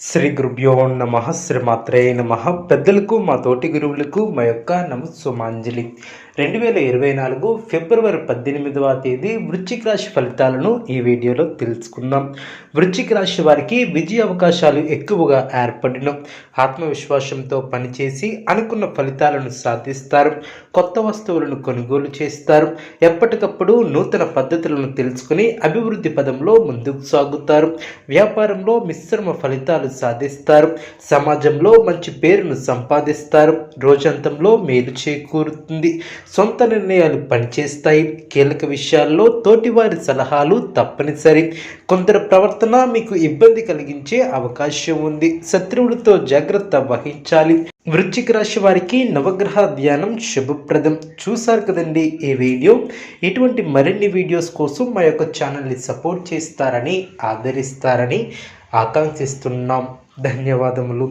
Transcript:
శ్రీ గురుభ్యో నమః శ్రీమాత్రే నమః. పెద్దలకు మా తోటి గురువులకు మా యొక్క నమస్సుమాంజలి. 2024 ఫిబ్రవరి 18వ తేదీ వృశ్చిక రాశి ఫలితాలను ఈ వీడియోలో తెలుసుకుందాం. వృశ్చిక రాశి వారికి విజయ అవకాశాలు ఎక్కువగా ఏర్పడిన ఆత్మవిశ్వాసంతో పనిచేసి అనుకున్న ఫలితాలను సాధిస్తారు. కొత్త వస్తువులను కొనుగోలు చేస్తారు. ఎప్పటికప్పుడు నూతన పద్ధతులను తెలుసుకుని అభివృద్ధి పదంలో ముందుకు సాగుతారు. వ్యాపారంలో మిశ్రమ ఫలితాలు సాధిస్తారు. సమాజంలో మంచి పేరును సంపాదిస్తారు. రోజంతంలో మేలు చేకూరుతుంది. సొంత నిర్ణయాలు పనిచేస్తాయి. కీలక విషయాల్లో తోటివారి సలహాలు తప్పనిసరి. కొందరి ప్రవర్తన మీకు ఇబ్బంది కలిగించే అవకాశం ఉంది. శత్రువులతో జాగ్రత్త వహించాలి. వృశ్చిక రాశి వారికి నవగ్రహ ధ్యానం శుభప్రదం. చూసారు కదండి ఈ వీడియో. ఇటువంటి మరిన్ని వీడియోస్ కోసం మా యొక్క ఛానల్ని సపోర్ట్ చేస్తారని ఆదరిస్తారని ఆకాంక్షిస్తున్నాం. ధన్యవాదములు.